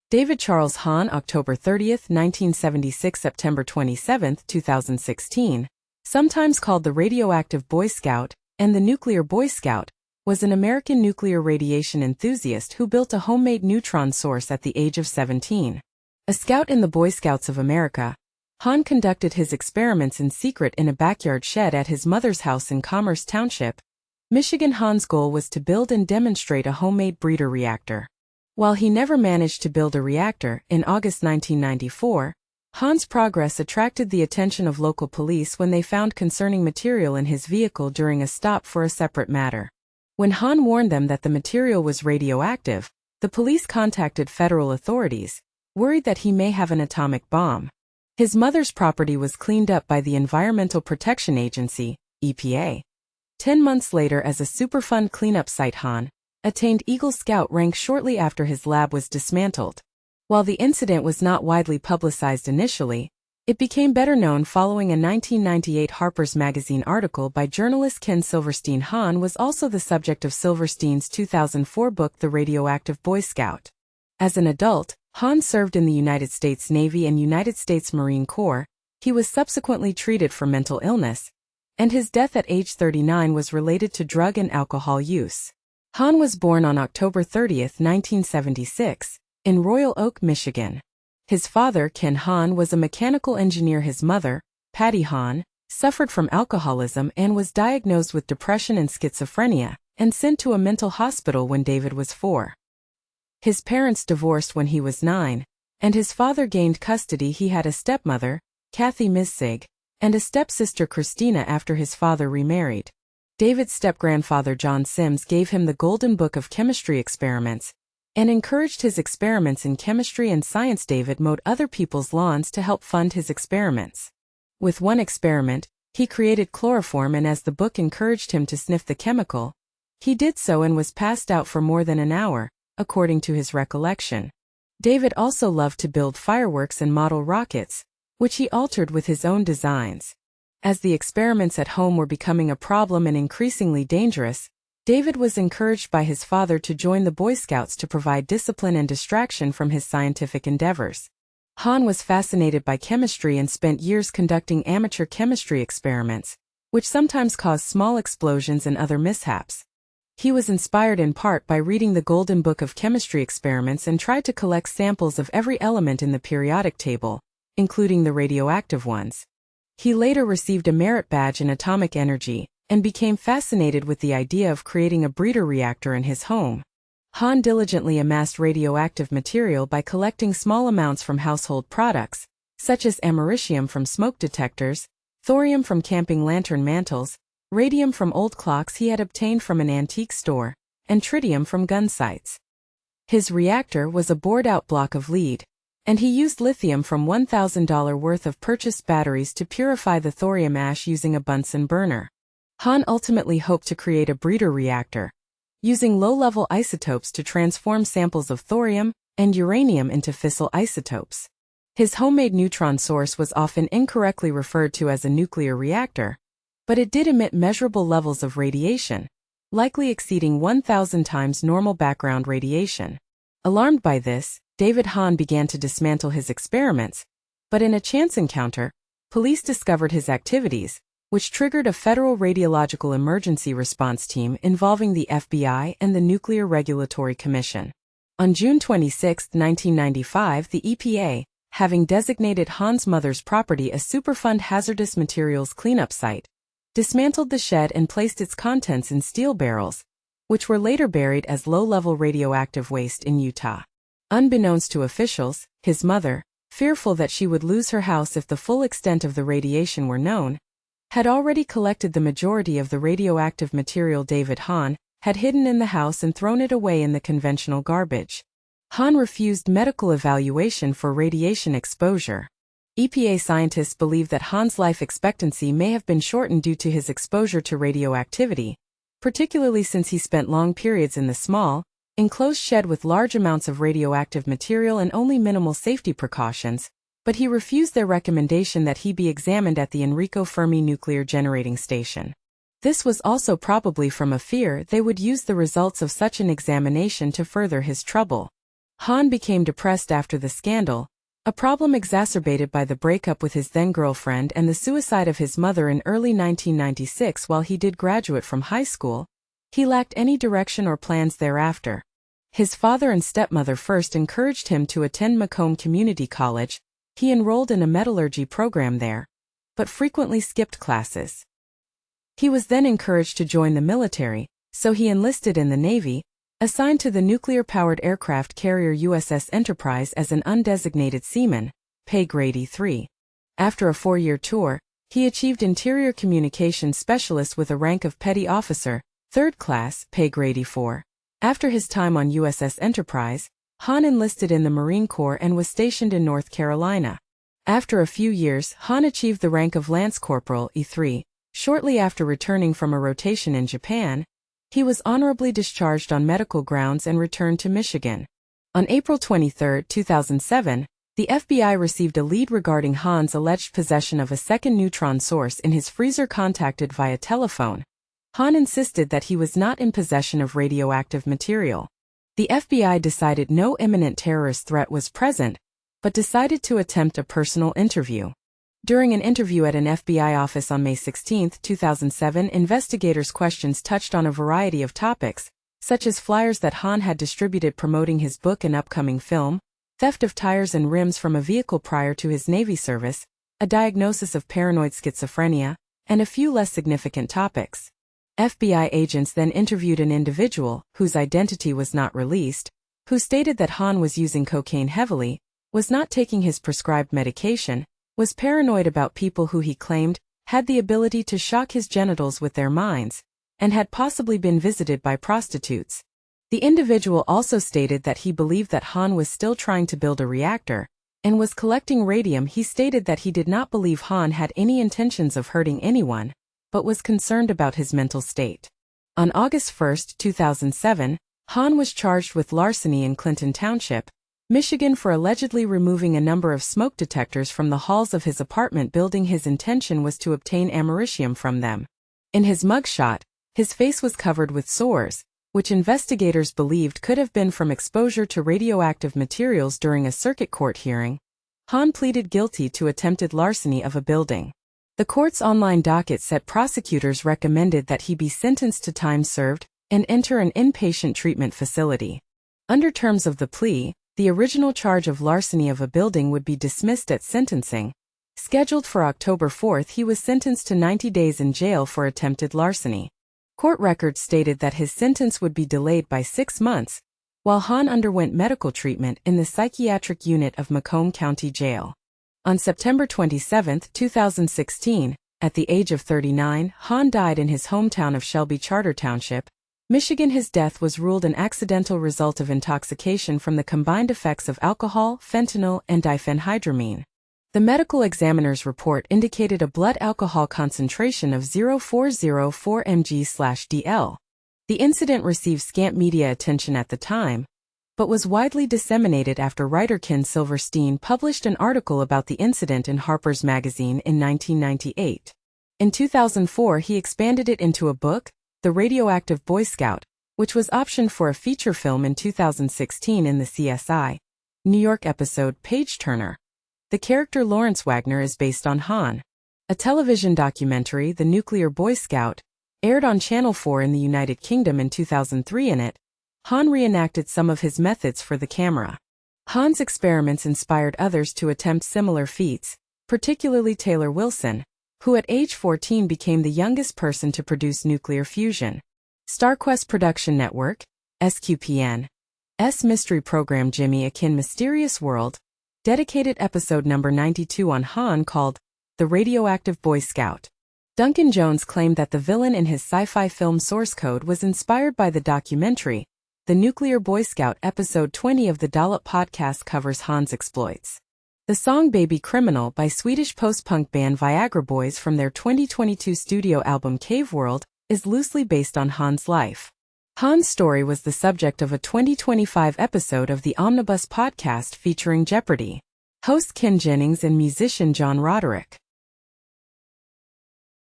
David Charles Hahn, October 30, 1976 – September 27, 2016, sometimes called the Radioactive Boy Scout and the Nuclear Boy Scout, was an American nuclear radiation enthusiast who built a homemade neutron source at the age of 17. A scout in the Boy Scouts of America, Hahn conducted his experiments in secret in a backyard shed at his mother's house in Commerce Township, Michigan. Hahn's goal was to build and demonstrate a homemade breeder reactor. While he never managed to build a reactor, in August 1994, Hahn's progress attracted the attention of local police when they found concerning material in his vehicle during a stop for a separate matter. When Hahn warned them that the material was radioactive, the police contacted federal authorities, worried that he may have an atomic bomb. His mother's property was cleaned up by the Environmental Protection Agency, EPA. 10 months later, as a Superfund cleanup site, Hahn attained Eagle Scout rank shortly after his lab was dismantled. While the incident was not widely publicized initially, it became better known following a 1998 Harper's Magazine article by journalist Ken Silverstein. Hahn was also the subject of Silverstein's 2004 book The Radioactive Boy Scout. As an adult, Hahn served in the United States Navy and United States Marine Corps. He was subsequently treated for mental illness, and his death at age 39 was related to drug and alcohol use. Hahn was born on October 30, 1976, in Royal Oak, Michigan. His father, Ken Hahn, was a mechanical engineer. His mother, Patty Hahn, suffered from alcoholism and was diagnosed with depression and schizophrenia, and sent to a mental hospital when David was 4. His parents divorced when he was 9, and his father gained custody. He had a stepmother, Kathy Missig, and a stepsister, Christina, after his father remarried. David's step-grandfather, John Sims, gave him the Golden Book of Chemistry Experiments and encouraged his experiments in chemistry and science. David mowed other people's lawns to help fund his experiments. With one experiment, he created chloroform, and as the book encouraged him to sniff the chemical, he did so and was passed out for more than an hour, according to his recollection. David also loved to build fireworks and model rockets, which he altered with his own designs. As the experiments at home were becoming a problem and increasingly dangerous, David was encouraged by his father to join the Boy Scouts to provide discipline and distraction from his scientific endeavors. Hahn was fascinated by chemistry and spent years conducting amateur chemistry experiments, which sometimes caused small explosions and other mishaps. He was inspired in part by reading the Golden Book of Chemistry Experiments and tried to collect samples of every element in the periodic table, including the radioactive ones. He later received a merit badge in atomic energy and became fascinated with the idea of creating a breeder reactor in his home. Hahn diligently amassed radioactive material by collecting small amounts from household products, such as americium from smoke detectors, thorium from camping lantern mantles, radium from old clocks he had obtained from an antique store, and tritium from gun sights. His reactor was a bored-out block of lead, and he used lithium from $1,000 worth of purchased batteries to purify the thorium ash using a Bunsen burner. Hahn ultimately hoped to create a breeder reactor, using low-level isotopes to transform samples of thorium and uranium into fissile isotopes. His homemade neutron source was often incorrectly referred to as a nuclear reactor, but it did emit measurable levels of radiation, likely exceeding 1,000 times normal background radiation. Alarmed by this, David Hahn began to dismantle his experiments, but in a chance encounter, police discovered his activities, which triggered a federal radiological emergency response team involving the FBI and the Nuclear Regulatory Commission. On June 26, 1995, the EPA, having designated Hahn's mother's property a Superfund hazardous materials cleanup site, dismantled the shed and placed its contents in steel barrels, which were later buried as low-level radioactive waste in Utah. Unbeknownst to officials, his mother, fearful that she would lose her house if the full extent of the radiation were known, had already collected the majority of the radioactive material David Hahn had hidden in the house and thrown it away in the conventional garbage. Hahn refused medical evaluation for radiation exposure. EPA scientists believe that Hahn's life expectancy may have been shortened due to his exposure to radioactivity, particularly since he spent long periods in the small, enclosed shed with large amounts of radioactive material and only minimal safety precautions, but he refused their recommendation that he be examined at the Enrico Fermi Nuclear Generating Station. This was also probably from a fear they would use the results of such an examination to further his trouble. Hahn became depressed after the scandal, a problem exacerbated by the breakup with his then-girlfriend and the suicide of his mother in early 1996 while he did graduate from high school. He lacked any direction or plans thereafter. His father and stepmother first encouraged him to attend Macomb Community College. He enrolled in a metallurgy program there, but frequently skipped classes. He was then encouraged to join the military, so he enlisted in the Navy, assigned to the nuclear-powered aircraft carrier USS Enterprise as an undesignated seaman, pay grade E3. After a 4-year tour, he achieved interior communications specialist with a rank of petty officer, 3rd class, pay grade E4. After his time on USS Enterprise, Hahn enlisted in the Marine Corps and was stationed in North Carolina. After a few years, Hahn achieved the rank of Lance Corporal E3. Shortly after returning from a rotation in Japan, he was honorably discharged on medical grounds and returned to Michigan. On April 23, 2007, the FBI received a lead regarding Hahn's alleged possession of a second neutron source in his freezer contacted via telephone. Hahn insisted that he was not in possession of radioactive material. The FBI decided no imminent terrorist threat was present, but decided to attempt a personal interview. During an interview at an FBI office on May 16, 2007, investigators' questions touched on a variety of topics, such as flyers that Hahn had distributed promoting his book and upcoming film, theft of tires and rims from a vehicle prior to his Navy service, a diagnosis of paranoid schizophrenia, and a few less significant topics. FBI agents then interviewed an individual, whose identity was not released, who stated that Hahn was using cocaine heavily, was not taking his prescribed medication, was paranoid about people who he claimed had the ability to shock his genitals with their minds, and had possibly been visited by prostitutes. The individual also stated that he believed that Hahn was still trying to build a reactor, and was collecting radium. He stated that he did not believe Hahn had any intentions of hurting anyone, but was concerned about his mental state. On August 1, 2007, Hahn was charged with larceny in Clinton Township, Michigan for allegedly removing a number of smoke detectors from the halls of his apartment building. His intention was to obtain americium from them. In his mugshot, his face was covered with sores, which investigators believed could have been from exposure to radioactive materials during a circuit court hearing. Hahn pleaded guilty to attempted larceny of a building. The court's online docket said prosecutors recommended that he be sentenced to time served and enter an inpatient treatment facility. Under terms of the plea, the original charge of larceny of a building would be dismissed at sentencing. Scheduled for October 4, he was sentenced to 90 days in jail for attempted larceny. Court records stated that his sentence would be delayed by 6 months, while Hahn underwent medical treatment in the psychiatric unit of Macomb County Jail. On September 27, 2016, at the age of 39, Hahn died in his hometown of Shelby Charter Township, Michigan. His death was ruled an accidental result of intoxication from the combined effects of alcohol, fentanyl, and diphenhydramine. The medical examiner's report indicated a blood alcohol concentration of 0.404 mg/dl. The incident received scant media attention at the time, but was widely disseminated after writer Ken Silverstein published an article about the incident in Harper's Magazine in 1998. In 2004, he expanded it into a book, The Radioactive Boy Scout, which was optioned for a feature film in 2016 in the CSI New York episode Page Turner. The character Lawrence Wagner is based on Hahn. A television documentary, The Nuclear Boy Scout, aired on Channel 4 in the United Kingdom in 2003. In it, Hahn reenacted some of his methods for the camera. Hahn's experiments inspired others to attempt similar feats, particularly Taylor Wilson, who at age 14 became the youngest person to produce nuclear fusion. StarQuest Production Network, SQPN, mystery program Jimmy Akin Mysterious World, dedicated episode number 92 on Hahn called The Radioactive Boy Scout. Duncan Jones claimed that the villain in his sci-fi film Source Code was inspired by the documentary, The Nuclear Boy Scout. Episode 20 of the Dollop podcast covers Hahn's exploits. The song Baby Criminal by Swedish post-punk band Viagra Boys from their 2022 studio album Cave World is loosely based on Hahn's life. Hahn's story was the subject of a 2025 episode of the Omnibus podcast featuring Jeopardy! Host Ken Jennings and musician John Roderick.